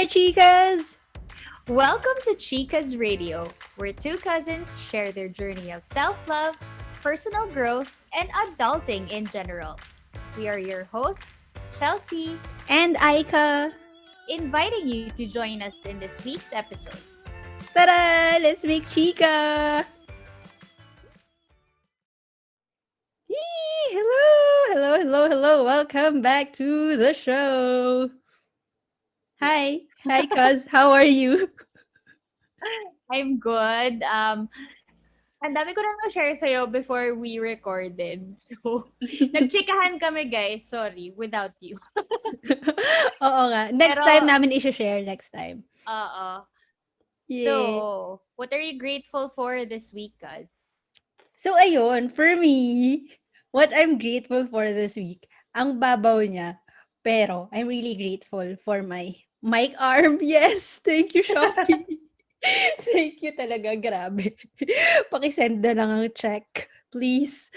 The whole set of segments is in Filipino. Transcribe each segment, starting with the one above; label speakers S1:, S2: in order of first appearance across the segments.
S1: there, Chicuz!
S2: Welcome to Chicuz Radio, where two cousins share their journey of self love, personal growth, and adulting in general. We are your hosts, Chelsea,
S1: And Aika.
S2: inviting you to join us in this week's episode.
S1: Tara! Let's make Chica! Yee! Hello! Hello, hello, hello! Welcome back to the show! Hi! Hi, Cuz! How are you?
S2: I'm good. Ang dami ko nang na-share sa'yo before we recorded. So, nagchikahan kami guys. Sorry, without you.
S1: Oo nga. Next time
S2: Pero,
S1: namin i-share next time.
S2: uh
S1: Yay!
S2: So, what are you grateful for this week, guys?
S1: So, ayun, for me, what I'm grateful for this week, ang babaw niya. Pero, I'm really grateful for my mic arm. Yes! Thank you, Shopee! Thank you talaga, grabe. Pakisend na lang ang check, please.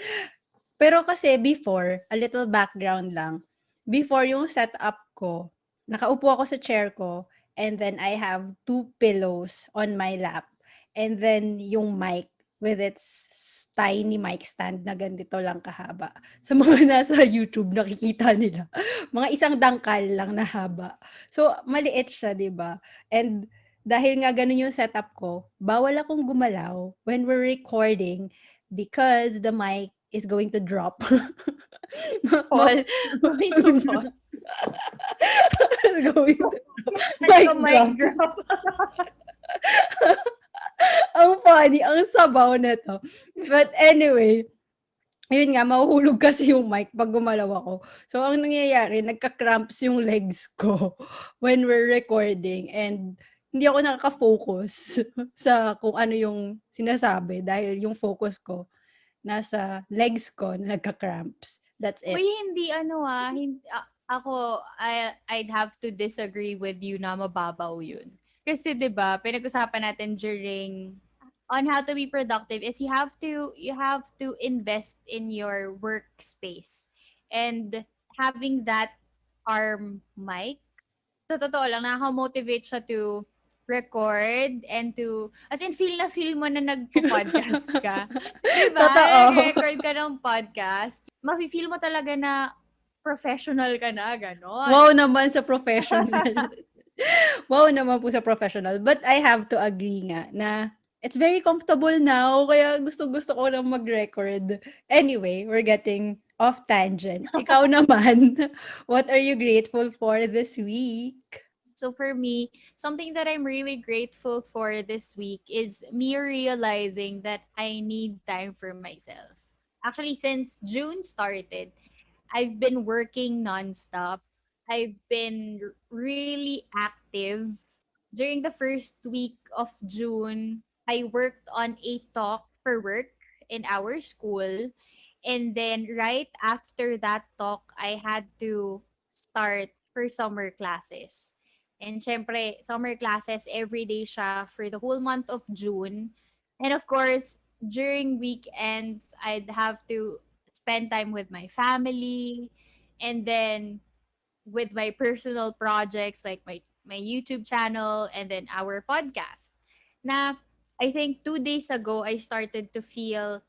S1: Pero kasi before, a little background lang. Before yung setup ko, nakaupo ako sa chair ko, and then I have two pillows on my lap. And then yung mic with its tiny mic stand na ganito lang kahaba. Sa mga nasa YouTube, nakikita nila. Mga isang dangkal lang na haba. So, maliit siya, di ba? And dahil nga ganun yung setup ko, bawal akong gumalaw when we're recording because the mic is going to drop.
S2: Fall. Going to fall.
S1: It's going to drop.
S2: Like
S1: Mic
S2: a mic
S1: drop.
S2: drop.
S1: Ang funny, ang sabaw na to. But anyway, yun nga, mahuhulog kasi yung mic pag gumalaw ako. So, ang nangyayari, nagka-cramps yung legs ko when we're recording and hindi ako nakaka-focus sa kung ano yung sinasabi dahil yung focus ko nasa legs ko na nagka-cramps. That's
S2: Uy,
S1: it.
S2: hindi ako, I'd have to disagree with you na mababaw yun. Kasi 'di ba, pinag-usapan natin during on how to be productive is you have to invest in your workspace. And having that arm mic, sa totoo lang, nakaka-motivate siya to record and to, as in, feel na feel mo na nagpo-podcast ka. 'Di ba?
S1: Totoo.
S2: Nag-record ka ng podcast. Mafe-feel mo talaga na professional ka na, gano'n.
S1: Wow naman sa professional. Wow naman po sa professional. But I have to agree nga na it's very comfortable now. Kaya gusto-gusto ko lang mag-record. Anyway, we're getting off tangent. Ikaw naman, what are you grateful for this week?
S2: So for me, something that I'm really grateful for this week is me realizing that I need time for myself. Actually, since June started, I've been working nonstop. I've been really active. During the first week of June, I worked on a talk for work in our school. And then right after that talk, I had to start for summer classes. And syempre, summer classes every day siya for the whole month of June. And of course, during weekends, I'd have to spend time with my family, and then with my personal projects like my YouTube channel and then our podcast. Na I think 2 days ago I started to feel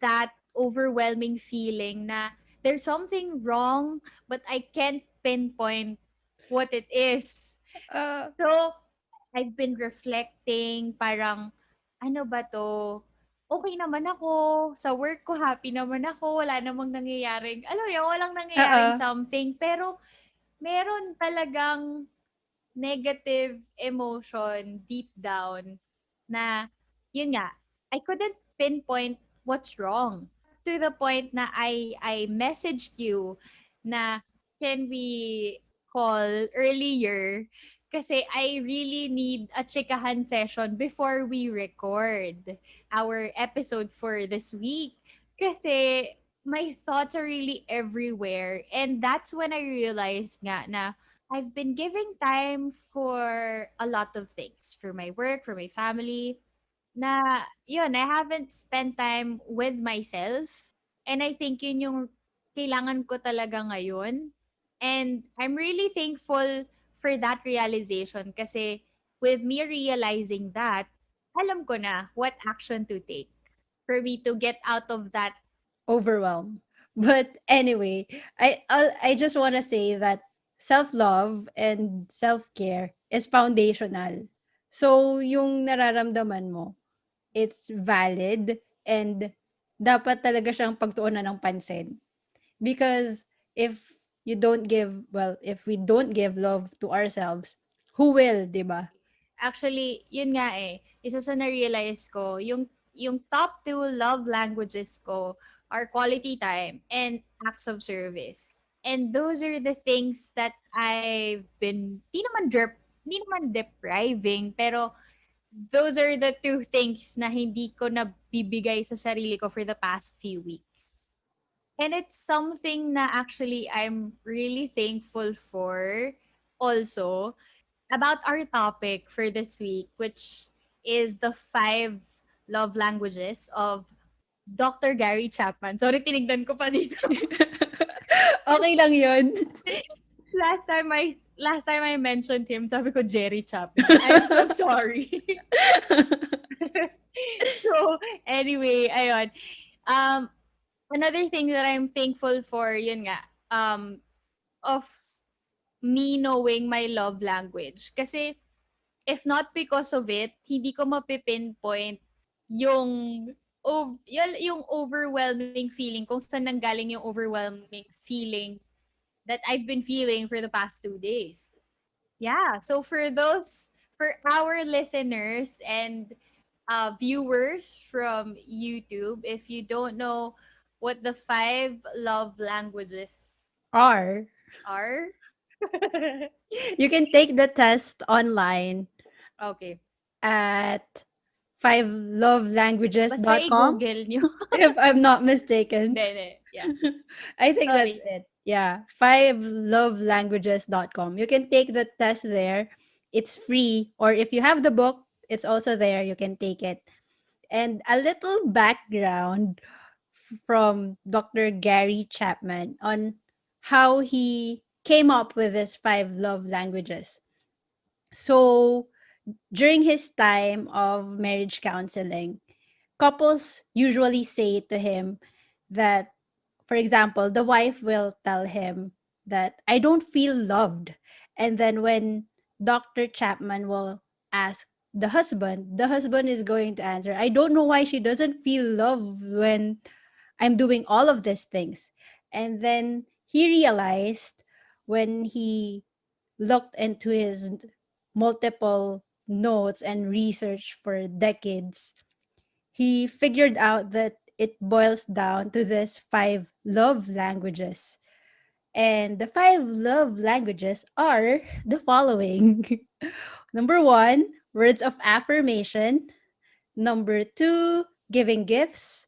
S2: that overwhelming feeling na there's something wrong but I can't pinpoint what it is.
S1: Uh,
S2: So I've been reflecting, parang, ano ba 'to? Okay naman ako, sa work ko happy naman ako, wala namang nangyayaring alam mo yun, walang nangyayaring
S1: Oo.
S2: something. Pero meron talagang negative emotion deep down na, yun nga, I couldn't pinpoint what's wrong. To the point na I messaged you na, can we call earlier? Kasi I really need a chikahan session before we record our episode for this week. Kasi my thoughts are really everywhere. And that's when I realized nga na I've been giving time for a lot of things, for my work, for my family, na yun, I haven't spent time with myself. And I think yun yung kailangan ko talaga ngayon. And I'm really thankful for that realization kasi with me realizing that, alam ko na what action to take for me to get out of that.
S1: Overwhelm. But anyway, I just want to say that self-love and self-care is foundational. So yung nararamdaman mo, it's valid and dapat talaga siyang pagtuunan ng pansin. Because if if we don't give love to ourselves, who will, 'di ba?
S2: Actually, yun nga eh. Isa sa na-realize ko, yung top two love languages ko are quality time and acts of service. And those are the things that I've been, di naman depriving, pero those are the two things na hindi ko nabibigay sa sarili ko for the past few weeks. And it's something na actually I'm really thankful for also about our topic for this week, which is the five love languages of Dr. Gary Chapman. Sorry, tinignan ko pa dito.
S1: Okay lang 'yun.
S2: Last time I mentioned him, sabi ko Jerry Chapman. I'm so sorry. So, anyway, ayun. Um, Another thing that I'm thankful for, yun nga, of me knowing my love language. Kasi if not because of it, hindi ko mapipinpoint yung yung overwhelming feeling, kung saan nanggaling yung overwhelming feeling that I've been feeling for the past 2 days. Yeah. So for our listeners and viewers from YouTube, if you don't know what the five love languages
S1: Or
S2: are,
S1: you can take the test online
S2: okay.
S1: at
S2: Basta
S1: fivelovelanguages.com,
S2: i-google nyo.
S1: if I'm not mistaken.
S2: Hindi. Yeah.
S1: I think that's
S2: Sorry.
S1: it. Yeah, fivelovelanguages.com. You can take the test there. It's free. Or if you have the book, it's also there. You can take it. And a little background from Dr. Gary Chapman on how he came up with his five love languages. So, during his time of marriage counseling, couples usually say to him that, for example, the wife will tell him that I don't feel loved. And then when Dr. Chapman will ask the husband is going to answer, I don't know why she doesn't feel love when I'm doing all of these things. And then he realized when he looked into his multiple notes and research for decades, he figured out that it boils down to this five love languages. And the five love languages are the following. Number one, words of affirmation. Number two, giving gifts.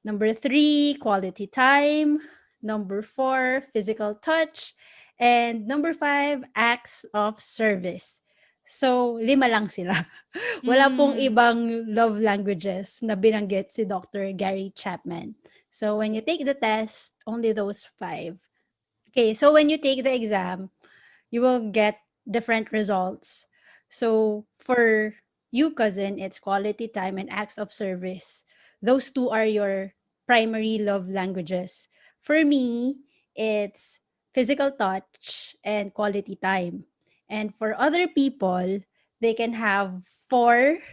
S1: Number three, quality time. Number four, physical touch. And number five, acts of service. So, lima lang sila. Wala pong
S2: Mm.
S1: ibang love languages na binanggit si Dr. Gary Chapman. So, when you take the test, only those five. Okay, so when you take the exam, you will get different results. So for you, cousin, it's quality time and acts of service. Those two are your primary love languages. For me, it's physical touch and quality time. And for other people, they can have four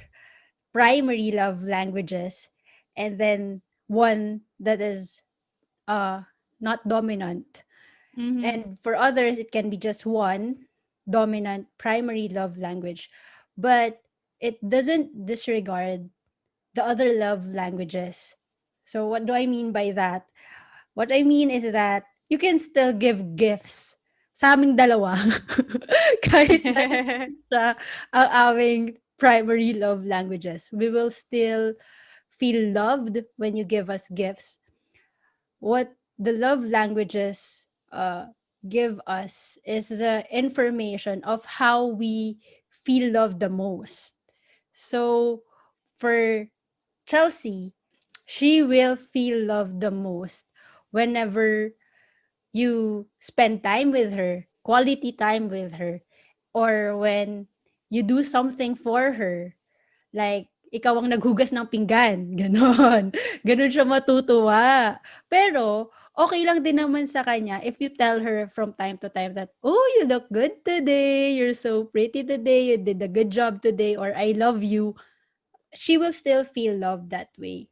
S1: primary love languages and then one that is uh not dominant.
S2: Mhm.
S1: And for others, it can be just one dominant primary love language. But it doesn't disregard the other love languages. So, what do I mean by that? What I mean is that you can still give gifts sa aming dalawa. Kahit na hindi siya ang aming primary love languages. We will still feel loved when you give us gifts. What the love languages give us is the information of how we feel loved the most. So for Chelsea, she will feel loved the most whenever you spend time with her quality time with her, or when you do something for her, like ikaw ang naghugas ng pinggan, gano'n. Gano'n siya matutuwa. Pero okay lang din naman sa kanya if you tell her from time to time that, "Oh, you look good today. You're so pretty today. You did a good job today," or "I love you." She will still feel loved that way.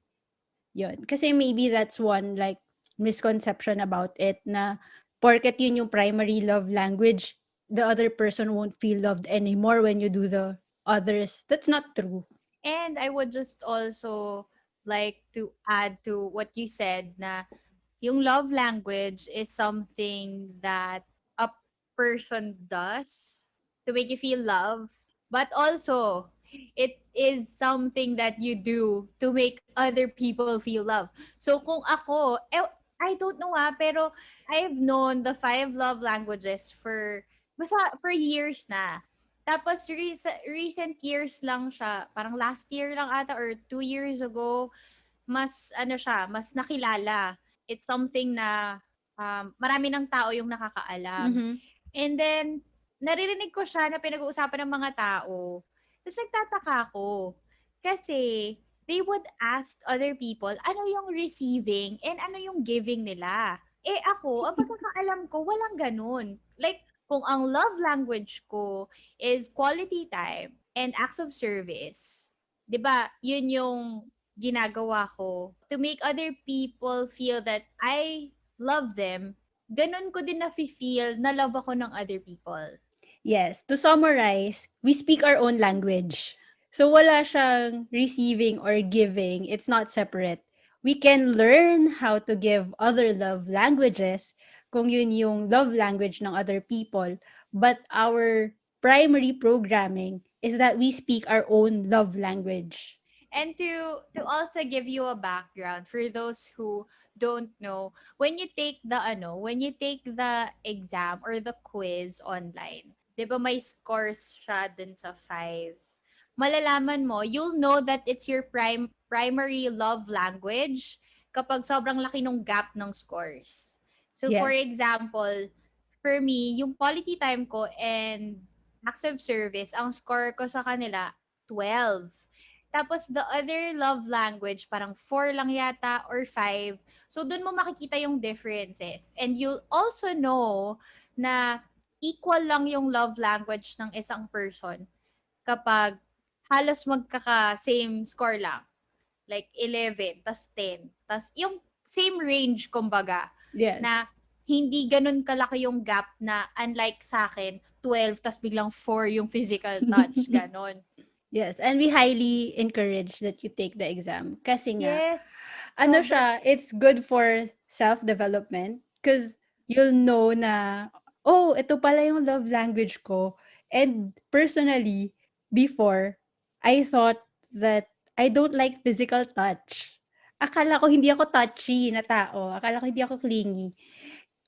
S1: Yun. Kasi maybe that's one like misconception about it na porket yun yung primary love language, the other person won't feel loved anymore when you do the others. That's not true.
S2: And I would just also like to add to what you said na yung love language is something that a person does to make you feel love, but also it is something that you do to make other people feel love. So kung ako, I don't know pero I've known the five love languages for years na. Tapos recent years lang siya, parang last year lang ata or 2 years ago, mas ano siya, mas nakilala. It's something na marami ng tao yung nakakaalam.
S1: Mhm.
S2: And then, naririnig ko siya na pinag-uusapan ng mga tao. Tapos nagtataka ako. Kasi, they would ask other people, ano yung receiving and ano yung giving nila. Eh ako, ang pagkakaalam ko, walang ganun. Like, kung ang love language ko is quality time and acts of service, 'di ba? Yun yung ginagawa ko to make other people feel that I love them. Ganun ko din nafi-feel na love ako ng other people.
S1: Yes, to summarize, we speak our own language. So wala siyang receiving or giving, it's not separate. We can learn how to give other love languages kung yun yung love language ng other people, but our primary programming is that we speak our own love language.
S2: And to also give you a background for those who don't know, when you take the exam or the quiz online, 'di ba may scores siya dun sa 5. Malalaman mo, you'll know that it's your primary love language kapag sobrang laki nung gap ng scores. So for
S1: Yes.
S2: example, for me, yung quality time ko and acts of service, ang score ko sa kanila 12. Tapos the other love language, parang 4 lang yata or 5. So doon mo makikita yung differences. And you'll also know na equal lang yung love language ng isang person kapag halos magkaka-same score lang. Like 11, tas 10. Tas yung same range, kumbaga, na
S1: Yes.
S2: hindi ganun kalaki yung gap na unlike sa akin, 12, tas biglang 4 yung physical touch, ganon.
S1: Yes, and we highly encourage that you take the exam kasi nga
S2: Yes,
S1: ano
S2: sobra.
S1: siya, it's good for self-development because you'll know na, oh, ito pala yung love language ko. And personally, before, I thought that I don't like physical touch. Akala ko hindi ako touchy na tao. Akala ko hindi ako clingy.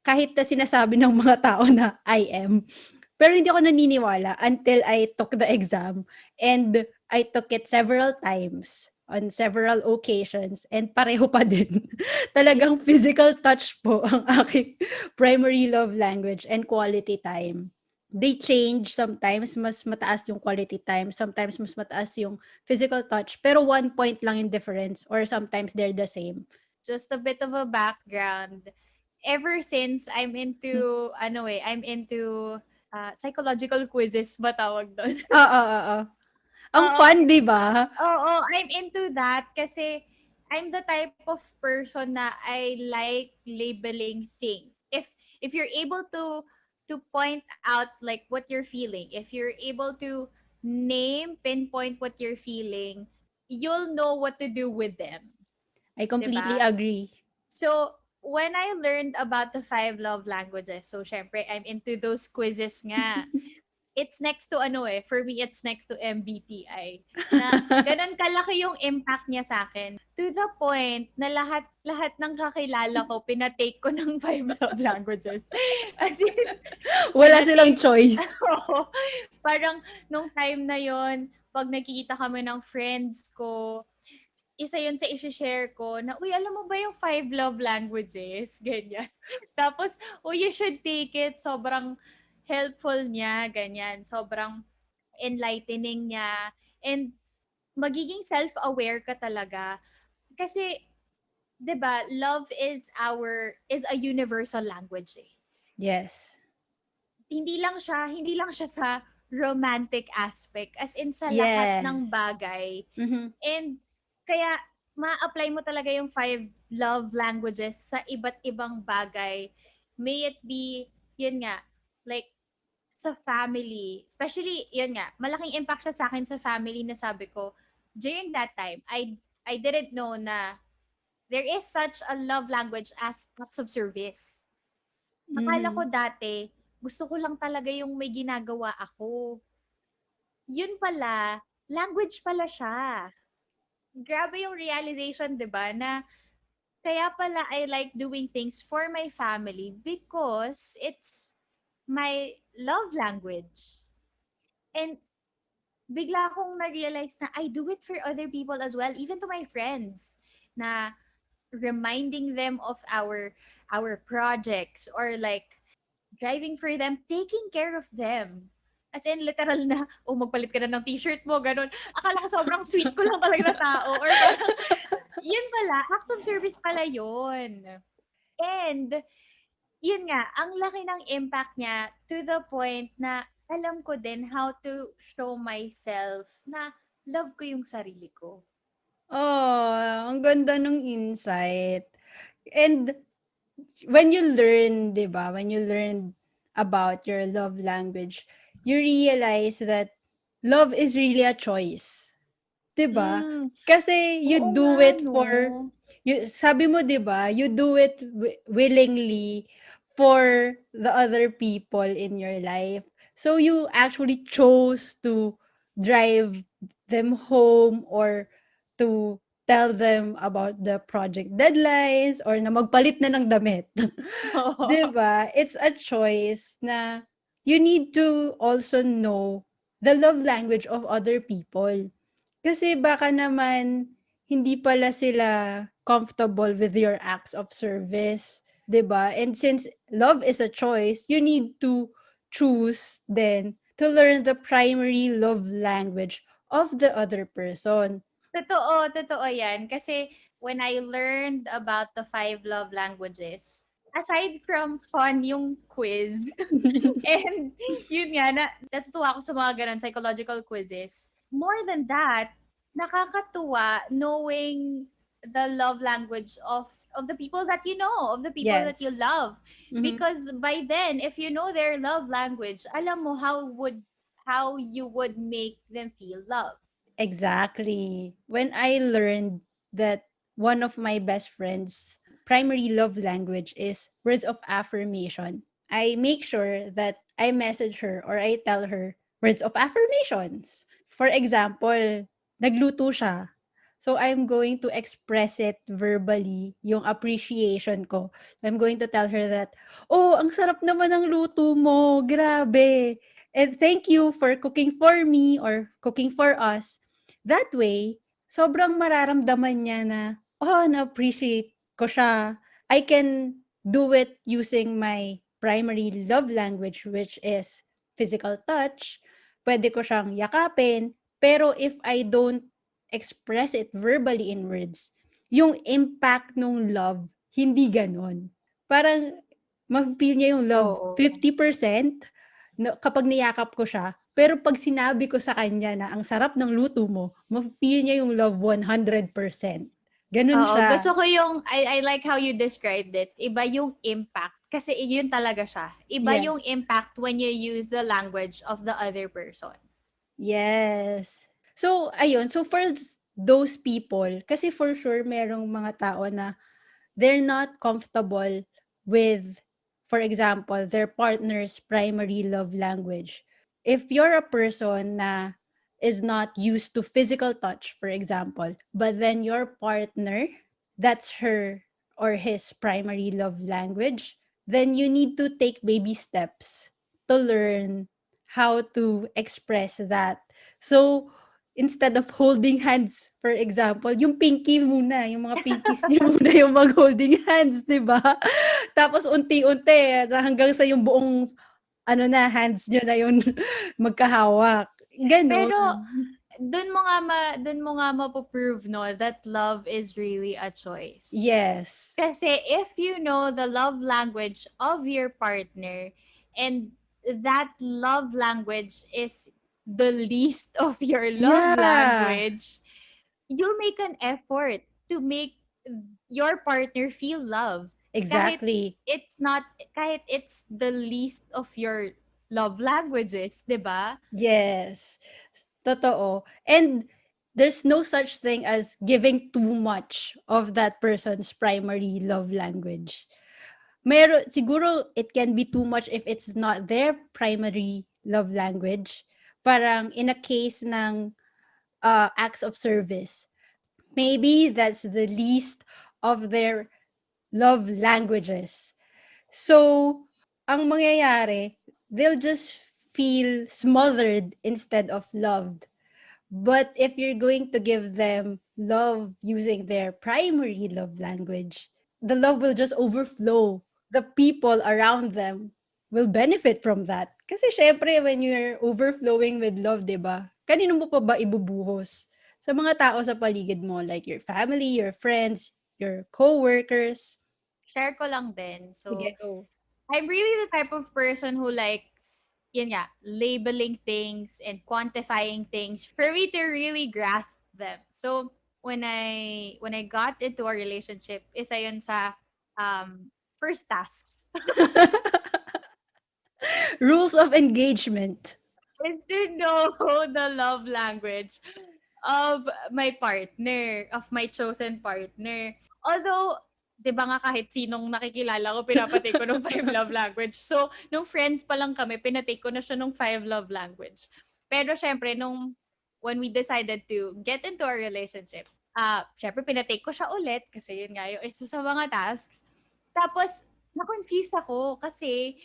S1: Kahit na sinasabi ng mga tao na I am. Pero hindi ako naniniwala until I took the exam and I took it several times on several occasions and pareho pa din. Talagang physical touch po ang aking primary love language and quality time. They change sometimes mas mataas yung quality time, sometimes mas mataas yung physical touch, pero 1 point lang yung difference or sometimes they're the same.
S2: Just a bit of a background. Ever since I'm into psychological quizzes ba tawag doon?
S1: Oo, oo. Ang
S2: Oo,
S1: fun, 'di ba?
S2: oo, I'm into that kasi I'm the type of person na I like labeling things. If you're able to point out like what you're feeling, if you're able to pinpoint what you're feeling, you'll know what to do with them,
S1: I
S2: 'di
S1: completely
S2: ba?
S1: agree.
S2: So, when I learned about the five love languages, so syempre I'm into those quizzes nga. It's next to for me it's next to MBTI na ganun kalaki yung impact niya sa akin. To the point na lahat ng kakilala ko pinatake ko ng five love languages. As in,
S1: Wala silang
S2: pinatake
S1: choice.
S2: ako. Parang nung time na yon, pag nakikita kami ng friends ko, isa yun sa i-share ko na, "Uy, alam mo ba yung five love languages?" Ganyan. Tapos, "Oh, you should take it. Sobrang helpful niya, ganyan. Sobrang enlightening niya and magiging self-aware ka talaga. Kasi 'di ba, love is a universal language eh.
S1: Yes.
S2: Hindi lang siya sa romantic aspect as in sa lahat ng
S1: Yes.
S2: bagay.
S1: Mhm.
S2: And kaya ma-apply mo talaga yung five love languages sa iba't ibang bagay. May it be, yun nga, like sa family. Especially, yun nga, malaking impact siya sa akin sa family na sabi ko, during that time, I didn't know na there is such a love language as acts of service. Akala ko
S1: Mhm.
S2: dati, gusto ko lang talaga yung may ginagawa ako. Yun pala, language pala siya. Grabe yung realization, 'di ba, na kaya pala I like doing things for my family because it's my love language. And bigla akong na-realize na I do it for other people as well, even to my friends, na reminding them of our projects or like driving for them, taking care of them. As in, literal na, oh, magpalit ka na ng t-shirt mo, ganun. Akala ko sobrang sweet ko lang talaga na tao. Or parang, yun pala, act of service pala yun. And, yun nga, ang laki ng impact niya to the point na alam ko din how to show myself na love ko yung sarili ko.
S1: Oh, ang ganda nung insight. And when you learn, 'di ba, when you learn about your love language, you realize that love is really a choice. 'Di ba?
S2: Mm,
S1: Kasi you
S2: oo
S1: do
S2: nga,
S1: it
S2: no?
S1: for sabi mo 'di ba, you do it willingly for the other people in your life. So you actually chose to drive them home or to tell them about the project deadlines or na magpalit na ng damit. 'Di ba? It's a choice na you need to also know the love language of other people. Kasi baka naman hindi pala sila comfortable with your acts of service, 'di ba? And since love is a choice, you need to choose then to learn the primary love language of the other person.
S2: Totoo 'yan. Kasi when I learned about the five love languages, aside from fun yung quiz, and yun nga, natutuwa ako sa mga gano'n, psychological quizzes. More than that, nakakatuwa knowing the love language of the people that you know, of the people that you
S1: Yes.
S2: love.
S1: Mhm.
S2: Because by then, if you know their love language, alam mo how you would make them feel love.
S1: Exactly. When I learned that one of my best friends' primary love language is words of affirmation, I make sure that I message her or I tell her words of affirmations. For example, nagluto siya. So I'm going to express it verbally, yung appreciation ko. I'm going to tell her that, "Oh, ang sarap naman ng luto mo. Grabe. And thank you for cooking for me or cooking for us." That way, sobrang mararamdaman niya na, "Oh, na-appreciate ko siya." I can do it using my primary love language, which is physical touch. Puwede ko siyang yakapin, pero if I don't express it verbally in words, yung impact nung love hindi gano'n. Parang mafe-feel niya yung love
S2: Oo.
S1: 50% kapag niyakap ko siya, pero 'pag sinabi ko sa kanya na, "Ang sarap ng luto mo," mafe-feel niya yung love 100%. Gano'n
S2: Oo, gusto
S1: siya.
S2: ko yung I like how you described it. Iba yung impact kasi yun talaga siya. Iba yung
S1: Yes.
S2: impact when you use the language of the other person.
S1: Yes. So, ayun. So, for those people, kasi for sure merong mga tao na they're not comfortable with, for example, their partner's primary love language. If you're a person na is not used to physical touch, for example, but then your partner, that's her or his primary love language, then you need to take baby steps to learn how to express that. So, instead of holding hands, for example, yung pinky muna, yung mga pinkies niyo muna yung mag-holding hands, 'di ba? Tapos unti-unti hanggang sa yung buong ano na, hands niyo na yung magkahawak,
S2: Pero
S1: gano'n.
S2: dun mo nga mapo-prove 'no, that love is really a choice.
S1: Yes.
S2: Kasi if you know the love language of your partner and that love language is the least of your love
S1: Yeah,
S2: language, you'll make an effort to make your partner feel love. Kahit
S1: exactly.
S2: it's not, kahit it's the least of your love languages, 'di ba?
S1: Yes, totoo. And there's no such thing as giving too much of that person's primary love language. Meron siguro it can be too much if it's not their primary love language. Parang in a case ng acts of service. Maybe that's the least of their love languages. So, ang mangyayari, they'll just feel smothered instead of loved. But if you're going to give them love using their primary love language, the love will just overflow. The people around them will benefit from that. Kasi syempre, when you're overflowing with love, di ba? Kanino mo pa ba ibubuhos? Sa mga tao sa paligid mo, like your family, your friends, your co-workers.
S2: Share ko lang din. So,
S1: Sige, go.
S2: I'm really the type of person who likes, yun nga, labeling things and quantifying things for me to really grasp them. So, when I got into a relationship, isa yun sa first tasks
S1: Rules of engagement.
S2: is to know the love language of my partner, of my chosen partner. Although, 'di ba nga kahit sinong nakikilala ko pinapatake ko ng five love language. So, nung friends pa lang kami, pinatake ko na siya nung five love language. Pero syempre, when we decided to get into a relationship, syempre pinatake ko siya ulit kasi yun nga yung isa sa mga tasks. Tapos, na-confuse ako kasi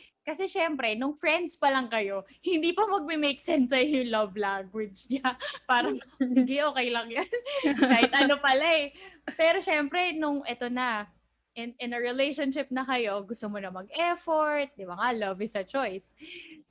S2: siyempre, nung friends pa lang kayo, hindi pa magme-make sense sa'yo yung love language niya. Parang, sige, okay lang yan. Kahit ano pala eh. Pero siyempre, nung eto na, in a relationship na kayo, gusto mo na mag-effort, di ba nga, love is a choice.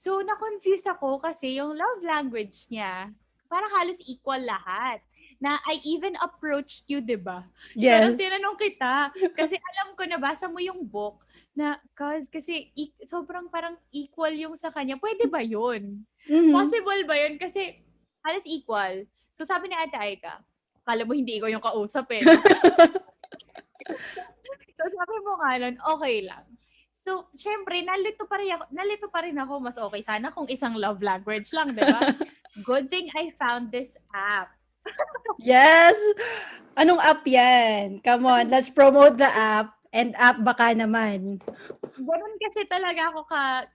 S2: So, na-confuse ako kasi yung love language niya, parang halos equal lahat. Na I even approached you, di ba? Parang
S1: Yes.
S2: tinanong kita, kasi alam ko, nabasa mo yung book, na kasi sobrang parang equal yung sa kanya. Pwede ba yun?
S1: Mhm.
S2: Possible ba yun? Kasi halos equal. So sabi ni Ate Aika, akala mo hindi ikaw yung kausap eh, no? So sabi mo nga nun, okay lang. So, syempre, nalito pa rin ako, mas okay sana kung isang love language lang, di ba? Good thing I found this app.
S1: Yes! Anong app yan? Come on, let's promote the app. And app baka naman.
S2: Ganun kasi talaga ako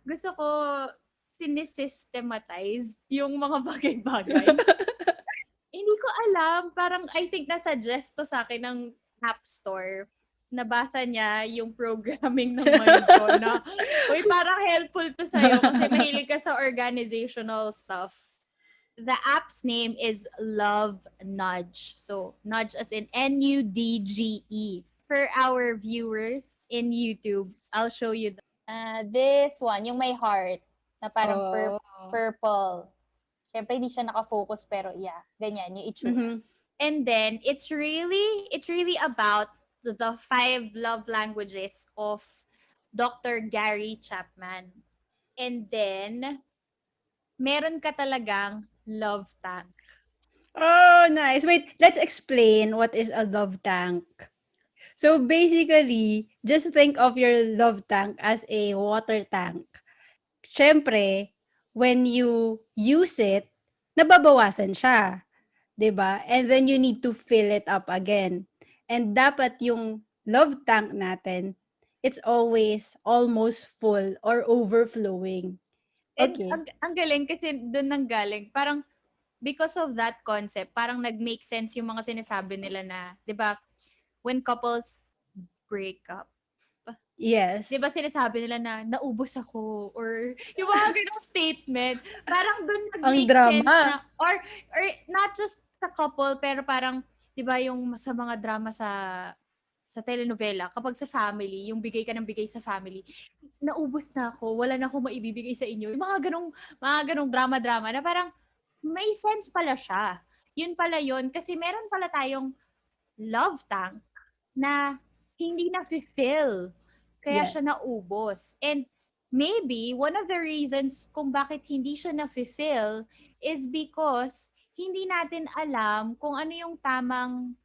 S2: gusto ko sinesystematize yung mga bagay-bagay. Hindi ko alam, parang I think nasuggest to sa'kin ng App Store. Nabasa niya yung programming ng mind ko na, uy, parang helpful to sa'yo kasi mahilig ka sa organizational stuff. The app's name is Love Nudge. So, nudge as in Nudge. For our viewers in YouTube, I'll show you this one, yung may heart na parang
S1: Oh.
S2: purple. Siyempre, hindi siya nakafocus, pero yeah, ganyan yung itsura.
S1: Mhm.
S2: And then, it's really about the five love languages of Dr. Gary Chapman. And then, meron ka talagang love tank.
S1: Oh, nice. Wait, let's explain what is a love tank. So basically, just think of your love tank as a water tank. Siyempre, when you use it, nababawasan siya, 'di ba? And then you need to fill it up again. And dapat yung love tank natin, it's always almost full or overflowing.
S2: And
S1: Okay.
S2: ang galing kasi doon nang galing. Parang because of that concept, parang nag-make sense yung mga sinasabi nila na, 'di ba, when couples break up, 'di ba
S1: Yes.
S2: sinasabi nila na naubos ako or yung mga ganong statement, parang doon
S1: Ang
S2: nag-make sense
S1: drama.
S2: na or not just sa couple pero parang 'di ba yung sa mga drama sa telenovela kapag sa family, yung bigay ka ng bigay sa family. naubos na ako, wala na akong maibibigay sa inyo. Yung mga ganong drama-drama na parang may sense pala siya. Yun pala yun. Kasi meron pala tayong love tank na hindi na-fulfill. Kaya siya
S1: Yes.
S2: naubos. And maybe one of the reasons kung bakit hindi siya na-fulfill is because hindi natin alam kung ano yung tamang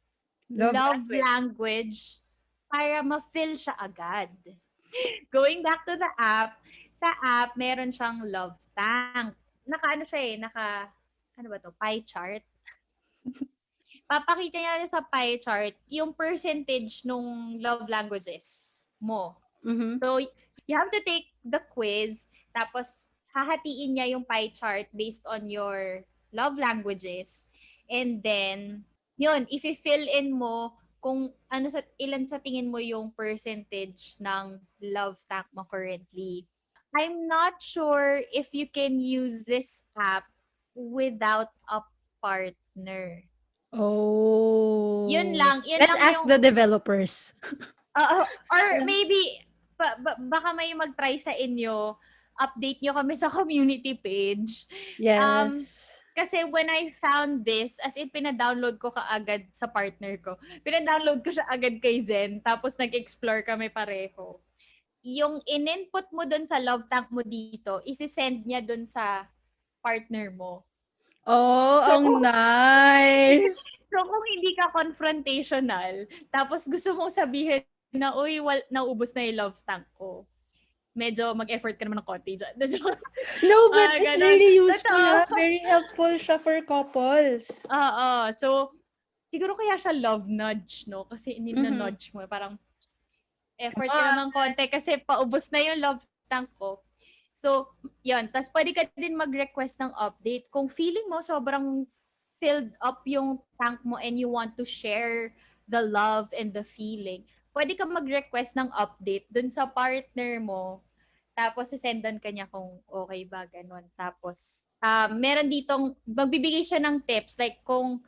S1: Love
S2: love
S1: language.
S2: language para ma-fill siya agad. Going back to the app, sa app, meron siyang love tank. Naka ano siya eh, ano ba to, pie chart. Papakita niya sa pie chart yung percentage nung love languages mo.
S1: Mm-hmm.
S2: So, you have to take the quiz, tapos hahatiin niya yung pie chart based on your love languages. And then, yun, if fill in mo kung ilan sa tingin mo yung percentage ng love tank mo currently. I'm not sure if you can use this app without a partner.
S1: Oh.
S2: Yun
S1: Let's
S2: lang
S1: ask
S2: yung
S1: the developers.
S2: oo, or maybe baka may mag-try sa inyo, update nyo kami sa community page. Um,
S1: Yes.
S2: kasi when I found this, as in pina-download ko kaagad sa partner ko. Pina-download ko siya agad kay Zen, tapos nag-explore kami pareho. Yung in-input mo dun sa love tank mo dito, isi-send niya dun sa partner mo.
S1: Oh,
S2: So
S1: ang
S2: kung
S1: nice.
S2: So, kung hindi ka confrontational, tapos gusto mong sabihin na, uy, naubos na yung love tank ko. Medyo mag-effort ka naman ng konti dyan.
S1: No, but it's
S2: Ganon.
S1: really useful,
S2: Totoo.
S1: ha? Very helpful siya for couples.
S2: Oo. So, siguro kaya siya love nudge, no? Kasi
S1: Mhm.
S2: nudge mo. Parang
S1: Come
S2: effort ka
S1: on.
S2: naman konti kasi paubos na yung love tank ko. So, yun. Tapos pwede ka din mag-request ng update. Kung feeling mo sobrang filled up yung tank mo and you want to share the love and the feeling, pwede ka mag-request ng update dun sa partner mo. Tapos, sisendan ka niya kung okay ba, ganun. Tapos, meron ditong, magbibigay siya ng tips. Like, kung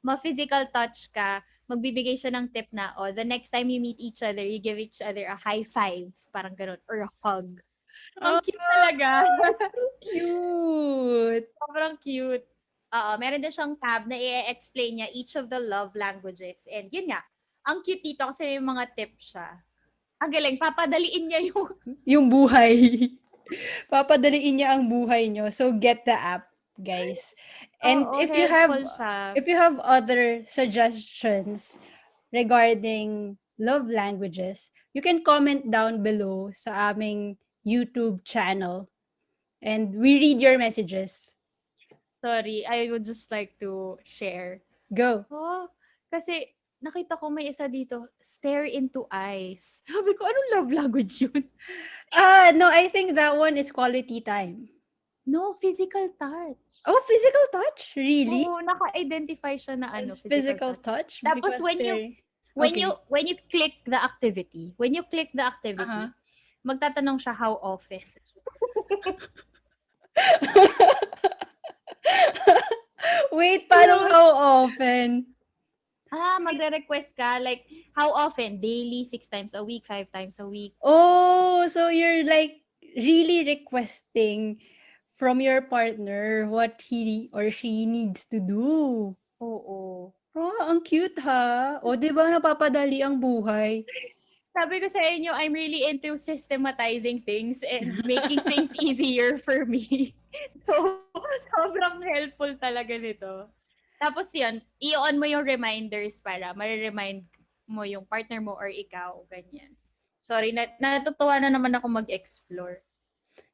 S2: ma-physical touch ka, magbibigay siya ng tip na, oh, the next time you meet each other, you give each other a high five. Parang ganun. Or a hug. Ang
S1: Oh,
S2: cute talaga.
S1: so cute.
S2: Sobrang cute. Oo, meron din siyang tab na i-explain niya each of the love languages. And yun nga, ang cute dito kasi may mga tips siya. Ang galing, papadaliin niya yung
S1: Yung buhay. Papadaliin niya ang buhay niyo. So get the app, guys. And
S2: oo, helpful siya.
S1: if you have other suggestions regarding love languages, you can comment down below sa aming YouTube channel and we read your messages.
S2: Sorry, I would just like to share.
S1: Go.
S2: Oh, kasi nakita ko may isa dito, stare into eyes. Sabi ko, anong love language yun?
S1: No, I think that one is quality time.
S2: No, physical touch.
S1: Oh, physical touch? Really?
S2: Oo, naka-identify siya na ano,
S1: As
S2: physical
S1: physical
S2: touch.
S1: touch?
S2: Tapos
S1: Because they're okay.
S2: when you click the activity,
S1: Uh-huh.
S2: magtatanong siya how often.
S1: Wait, paano
S2: Cute.
S1: how often?
S2: Magre-request ka like how often? Daily, 6 times a week, 5 times a week.
S1: Oh, so you're like really requesting from your partner what he or she needs to do.
S2: Oo.
S1: Oh, ang cute ha. O, di ba napapadali ang buhay?
S2: Sabi ko sa inyo, I'm really into systematizing things and making things easier for me. So, sobrang helpful talaga nito. Tapos yun, i-on mo yung reminders para ma-remind mo yung partner mo or ikaw, ganyan. Sorry, natutuwa na naman ako mag-explore.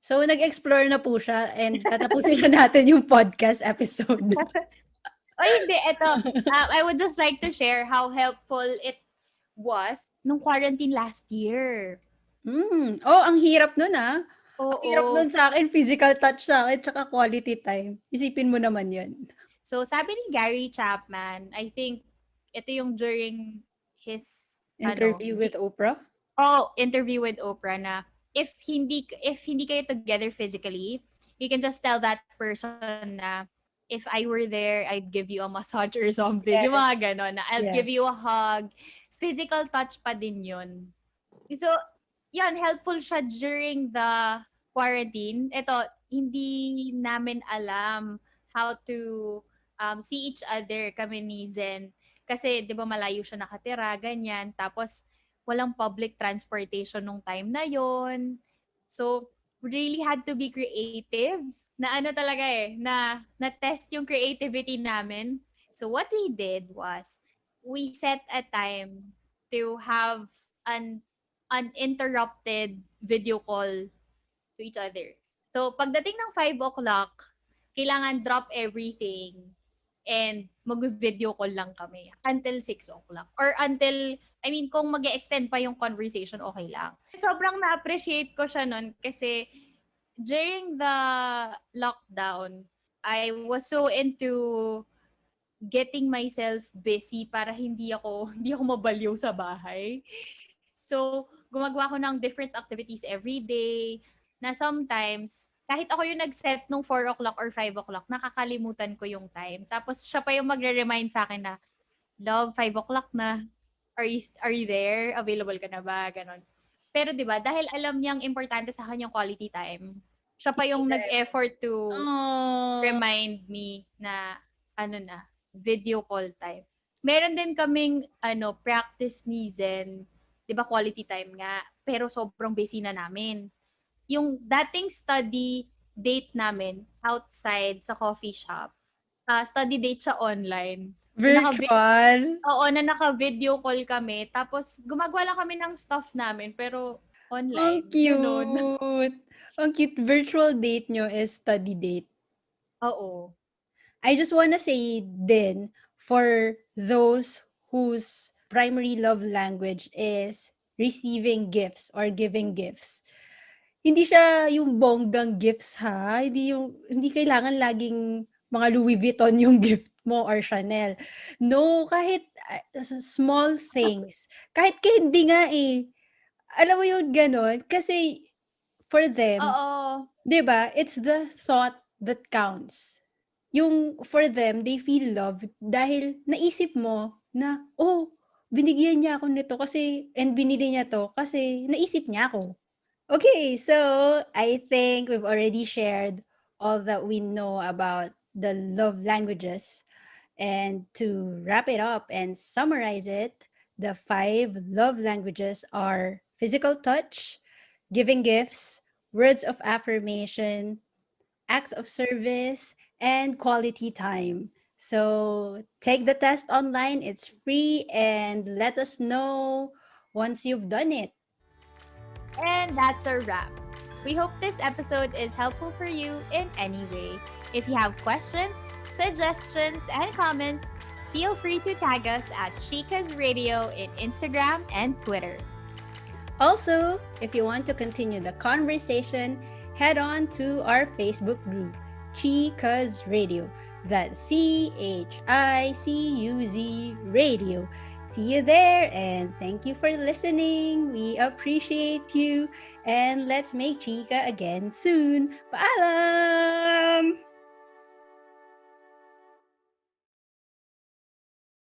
S1: So, nag-explore na po siya and tatapusin na natin yung podcast episode.
S2: O hindi, eto, I would just like to share how helpful it was nung quarantine last year.
S1: Oh, ang hirap nun ah. Ang hirap
S2: Oo.
S1: nun sa akin, physical touch sa akin, tsaka quality time. Isipin mo naman yan.
S2: So, sabi ni Gary Chapman, I think, ito yung during his,
S1: Interview with Oprah?
S2: interview with Oprah na if hindi kayo together physically, you can just tell that person na, if I were there, I'd give you a massage or something. Yung
S1: Yes.
S2: mga ganon, na I'll give you
S1: Yes.
S2: a hug. Physical touch pa din yun. So, yun, helpful siya during the quarantine. Ito, hindi namin alam how to see each other, kami ni Zen. Kasi, di ba, malayo siya nakatira, ganyan. Tapos, walang public transportation nung time na yon. So, really had to be creative. Na ano talaga na-test yung creativity namin. So, what we did was, we set a time to have an uninterrupted video call to each other. So, pagdating ng 5 o'clock, kailangan drop everything and mag-video call lang kami until 6 o'clock. Or until, I mean, kung mag extend pa yung conversation, okay lang. Sobrang na-appreciate ko siya nun kasi during the lockdown, I was so into getting myself busy para hindi ako hindi ako mabaliw sa bahay. So, gumagawa ako ng different activities every day na sometimes kahit ako yung nag-set nung 4 o'clock or 5 o'clock, nakakalimutan ko yung time. Tapos siya pa yung magre-remind sa akin na, "Love, 5 o'clock na. Are you there? Available ka na ba?" Ganon. Pero 'di ba, dahil alam niyang importante sa kanya yung quality time, siya pa yung
S1: Yes.
S2: nag-effort to
S1: Oh,
S2: remind me na ano na, video call time. Meron din kaming practice ni Zen, 'di ba quality time nga, pero sobrang busy na namin. Yung dating study date namin outside sa coffee shop, study date siya online. Na
S1: virtual.
S2: oo, na naka-video call kami tapos gumagawa lang kami ng stuff namin pero
S1: Ang
S2: online, gano'n.
S1: cute. Ang cute. Virtual date nyo is study date.
S2: Oo.
S1: I just wanna say din, for those whose primary love language is receiving gifts or giving gifts, hindi siya yung bonggang gifts ha, hindi kailangan laging mga Louis Vuitton yung gift mo or Chanel. No, kahit small things. Kahit candy nga eh. Alam mo yung gano'n? Kasi for them,
S2: Oo.
S1: 'di ba, it's the thought that counts. Yung for them, they feel loved dahil naisip mo na, "Oh, binigyan niya ako nito kasi and binili niya 'to kasi naisip niya ako." Okay, so I think we've already shared all that we know about the love languages. And to wrap it up and summarize it, the five love languages are physical touch, giving gifts, words of affirmation, acts of service, and quality time. So take the test online, it's free, and let us know once you've done it.
S2: And that's a wrap. We hope this episode is helpful for you in any way. If you have questions, suggestions, and comments, feel free to tag us at Chicuz Radio in Instagram and Twitter.
S1: Also, if you want to continue the conversation, head on to our Facebook group, Chicuz Radio. That's CHICUZ Radio. See you there and thank you for listening. We appreciate you and let's make Chica again soon. Paalam!